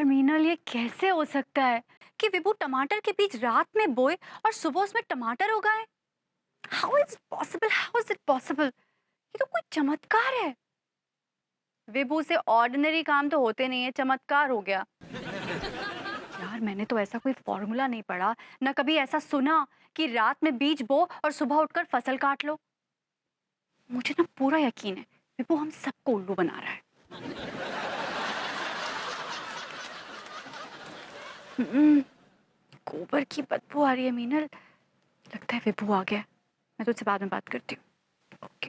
यार मीनल, ये कैसे हो सकता है कि विभू टमाटर के बीज रात में बोए और सुबह उसमें टमाटर उगाए? How is possible, how is it possible? ये तो कोई चमत्कार है। विभू से ऑर्डिनरी काम तो होते नहीं है, चमत्कार हो गया। यार मैंने तो ऐसा कोई फॉर्मूला नहीं पढ़ा, ना कभी ऐसा सुना कि रात में बीज बो और सुबह उठकर फसल काट लो। मुझे ना पूरा यकीन है विभू हम सबको उल्लू बना रहा है। गोबर की बदबू आ रही है मीनल, लगता है विभू आ गया। मैं तुझसे बाद में बात करती हूँ। ओके।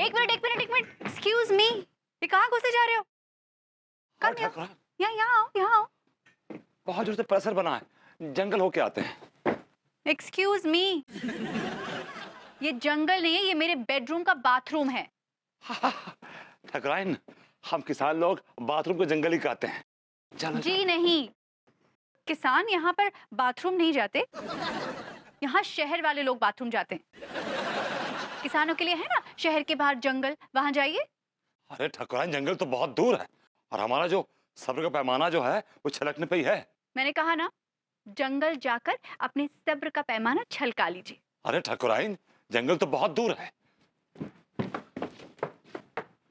एक मिनट एक्सक्यूज मी, ये कहाँ घुसे जा रहे हो? कम यहाँ आओ, यहाँ आओ। बहुत जोर से प्रेशर बना है, जंगल होके आते हैं। एक्सक्यूज मी, ये जंगल नहीं है, ये मेरे बेडरूम का बाथरूम है। ठकराइन, हम किसान लोग बाथरूम को जंगल ही कहते हैं। चलो जी नहीं, किसान यहाँ पर बाथरूम नहीं जाते, यहाँ शहर वाले लोग बाथरूम जाते हैं। किसानों के लिए है ना शहर के बाहर जंगल, वहां जाइए। अरे ठकराइन, जंगल तो बहुत दूर है और हमारा जो सब्र का पैमाना जो है वो छलकने पे ही है। मैंने कहा ना, जंगल जाकर अपने सब्र का पैमाना छलका लीजिए। अरे ठकुराइन, जंगल तो बहुत दूर है।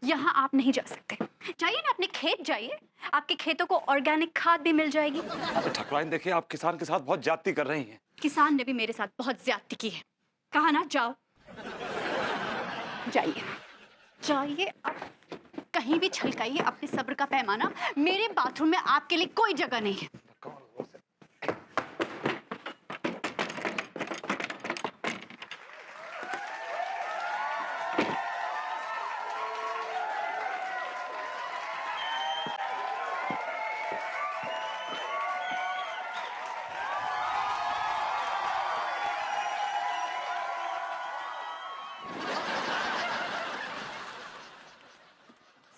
यहाँ आप नहीं जा सकते, जाइए ना अपने खेत जाइए, आपके खेतों को ऑर्गेनिक खाद भी मिल जाएगी। अरे ठकुराइन, देखिए आप किसान के साथ बहुत ज्यादती कर रही हैं। किसान ने भी मेरे साथ बहुत ज्यादती की है। कहा ना जाओ, जाइए जाइए, अब कहीं भी छलकाइए अपने सब्र का पैमाना। मेरे बाथरूम में आपके लिए कोई जगह नहीं है।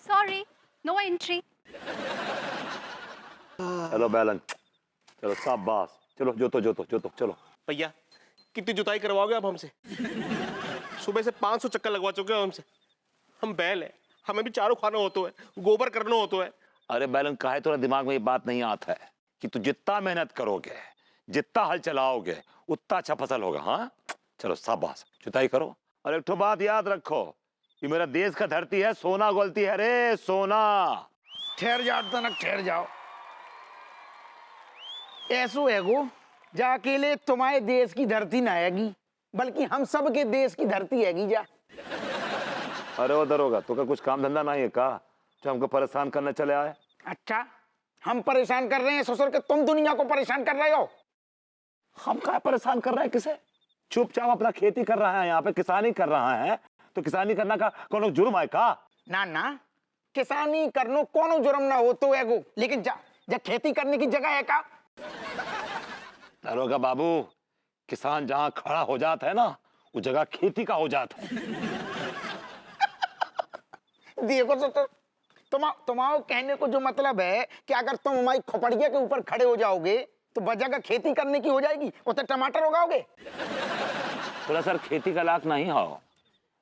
Sorry, no entry. चलो बैलेंस, चलो शाबाश, चलो जोतो जोतो जोतो, चलो। भैया कितनी जुताई करवाओगे आप हमसे? सुबह से 500 चक्कर लगवा चुके हो हमसे। हम बैल है, हमें भी चारों खाना होता है, गोबर करना होता है। अरे बैलेंस, काहे तोरा दिमाग में ये बात नहीं आता है कि तू जितना मेहनत करोगे, जितना हल चलाओगे, उतना अच्छा फसल होगा। हाँ चलो शाबाश, जुताई करो। और एक ठो बात याद रखो, ये मेरा देश का धरती है, सोना गोलती है रे, सोना। ठहर जाओ तनक, ठहर जाओ। ऐसो एगो जा अकेले तुम्हारे देश की धरती ना आएगी, बल्कि हम सब के देश की धरती हैगी जा। अरे वो दरोगा, तो का कुछ काम धंधा नहीं है का जो हमको परेशान करने चले आए? अच्छा, हम परेशान कर रहे हैं ससुर के, तुम दुनिया को परेशान कर रहे हो। हम क्या परेशान कर रहे हैं किसे? चुपचाप अपना खेती कर रहा है, यहाँ पे किसानी कर रहा है, तो किसानी करना का कौन जुर्म है का? ना ना, किसानी करनो कोनो जुर्म ना हो तो एगो, लेकिन जा जा खेती करने की जगह है का? दरोगा बाबू, किसान जहाँ खड़ा हो जाता है ना, वो जगह खेती का हो जाता है। देखो ससुर, तुम्हारे कहने को जो मतलब है कि अगर तुम हमारी खोपड़िया के ऊपर खड़े हो जाओगे तो जगह खेती करने की हो जाएगी, उतने टमाटर उगाओगे। थोड़ा सर खेती का लायक नहीं हो,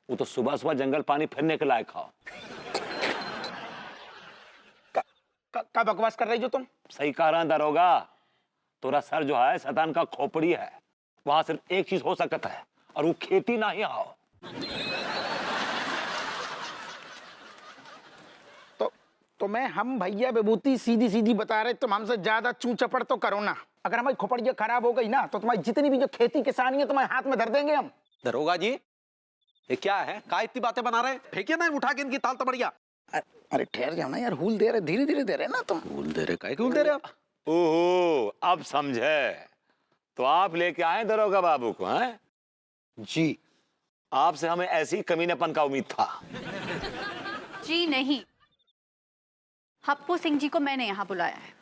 वो तो सुबह सुबह जंगल पानी फिरने के लायक हो। का बकवास कर रही जो तुम? सही कह रहा है दरोगा, तोरा सर जो है शैतान का खोपड़ी है, वहां सिर्फ एक चीज हो सकता है और वो खेती नहीं हो। तो मैं हम भैया विभूति सीधी सीधी बता रहे, तुम हमसे ज्यादा चू चपड़ तो करो ना। अगर हमारी खोपड़िया खराब हो गई ना तो तुम्हारी जितनी भी जो खेती किसानी है तुम्हारे हाथ में धर देंगे हम। दरोगा जी, ये क्या है? क्या इतनी बातें बना रहे हैं? फेंकिए ना उठा के इनकी ताल तबड़िया। अरे ठहर जाओ ना यार, हूल दे रहे, धीरे धीरे दे रहे ना तुम। हूल दे रहे? काय हूल दे रहे आप? ओहो, अब समझे। तो आप लेके आए दरोगा बाबू को? हैं जी, आपसे हमें ऐसी कमीनेपन का उम्मीद था। जी नहीं, हप्पू सिंह जी को मैंने यहाँ बुलाया है।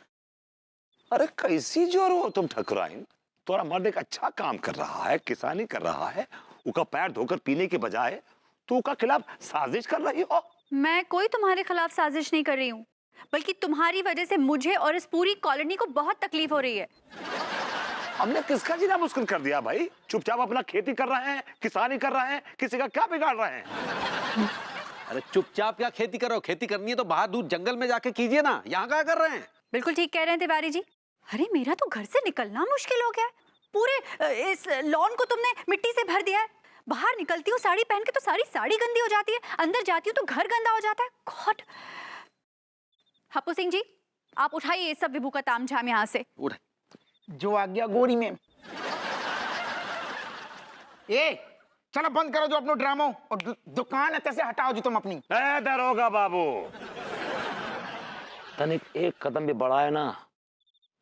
अरे कैसी जोर हो तुम ठकुराइन, तोरा मर्द एक अच्छा काम कर रहा है, किसानी कर रहा है, उसका पैर धोकर पीने के बजाय तू उसका खिलाफ साजिश कर रही हो। मैं कोई तुम्हारे खिलाफ साजिश नहीं कर रही हूँ, बल्कि तुम्हारी वजह से मुझे और इस पूरी कॉलोनी को बहुत तकलीफ हो रही है। हमने किसका जीना मुश्किल कर दिया भाई? चुपचाप अपना खेती कर रहे हैं, किसानी कर रहे हैं, किसी का क्या बिगाड़ रहे हैं? अरे चुपचाप क्या खेती करो, खेती करनी है तो बाहर दूर जंगल में जाके कीजिए ना, यहाँ क्या कर रहे हैं? बिल्कुल ठीक कह रहे हैं तिवारी जी। अरे मेरा तो घर से निकलना मुश्किल हो गया है। पूरे इस लॉन को तुमने मिट्टी से भर दिया है। बाहर निकलती हूँ साड़ी पहन के तो सारी साड़ी गंदी हो जाती है, अंदर जाती हूँ तो घर गंदा हो जाता है। गॉड। हप्पू सिंह जी, आप उठाइए ये सब विभू का तामझाम यहाँ से। उठ। जो आज्ञा गोरी में। ए चलो बंद करो जो अपनो ड्रामा और दुकान है तैसे हटाओ जो तुम अपनी। ए दरोगा बाबू, तनिक एक कदम भी बढ़ाए ना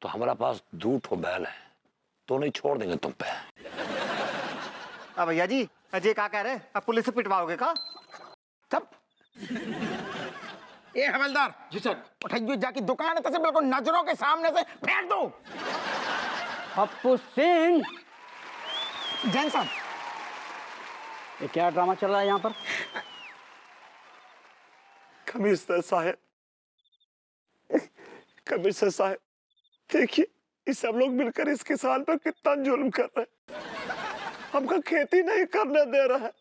तो हमारा पास 2 ठो बैल है, तो नहीं छोड़ देंगे तुम पे। अब भैया जी अजय क्या कह रहे, अब पुलिस से पिटवाओगे का? तब ए हवलदार जी सर, उठाइए जाके दुकान है तैसे बिल्कुल नजरों के सामने से फेंक दो। हप्पू सिंह, जैन साहब, ये क्या ड्रामा चल रहा है यहाँ पर? कमिश्नर साहब, कमिश्नर साहब, देखिए ये सब लोग मिलकर इस किसान पर कितना जुल्म कर रहे हैं। हमका खेती नहीं करने दे रहा है,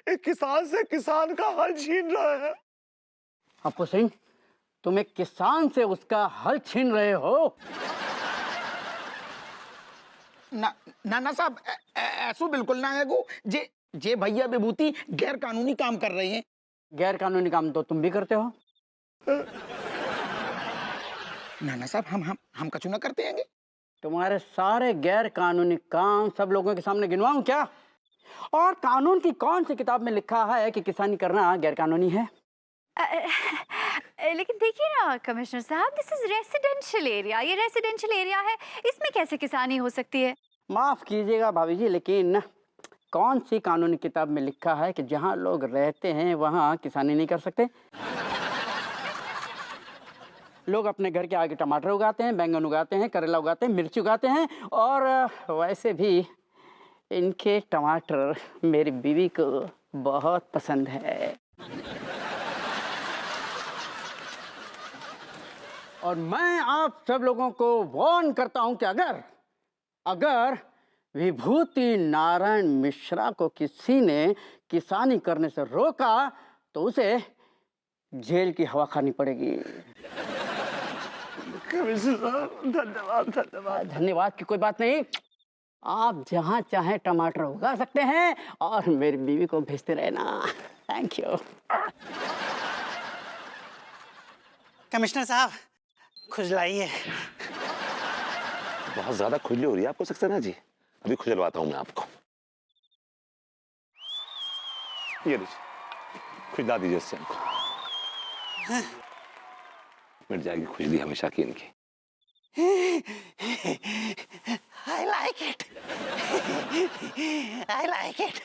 एक किसान से किसान का हल छीन रहे हैं। हप्पू सिंह, तुम एक किसान से उसका हल छीन रहे हो? ना साहब, ऐसो बिल्कुल ना है गो। जे भैया विभूति गैर कानूनी काम कर रहे हैं। गैर कानूनी काम तो तुम भी करते हो। ना साहब, हम कछु ना करते हैं। तुम्हारे सारे गैर कानूनी काम सब लोगों के सामने गिनवाऊं क्या? और कानून की कौन सी किताब में लिखा है कि किसानी करना गैर कानूनी है? लेकिन देखिए ना कमिश्नर साहब, दिस इज रेसिडेंशियल एरिया, ये रेसिडेंशियल एरिया है, इसमें कैसे किसानी हो सकती है? माफ कीजिएगा भाभी जी, लेकिन कौन सी कानूनी किताब में लिखा है कि जहां लोग रहते हैं वहां किसानी नहीं कर सकते? लोग अपने घर के आगे टमाटर उगाते हैं, बैंगन उगाते हैं, करेला उगाते हैं, मिर्ची उगाते हैं, और वैसे भी इनके टमाटर मेरी बीवी को बहुत पसंद है। और मैं आप सब लोगों को वार्न करता हूं कि अगर विभूति नारायण मिश्रा को किसी ने किसानी करने से रोका तो उसे जेल की हवा खानी पड़ेगी। धन्यवाद धन्यवाद। धन्यवाद की कोई बात नहीं, आप जहां चाहे टमाटर उगा सकते हैं और मेरी बीवी को भेजते रहना। Thank you. कमिश्नर साहब खुजलाइए। बहुत ज्यादा खुजली हो रही है आपको सक्सेना जी, अभी खुजलवाता हूं मैं आपको। ये लीजिए, खुजला दीजिए इससे हमको। मिट जाएगी खुजली हमेशा की इनकी। I like it. I like it.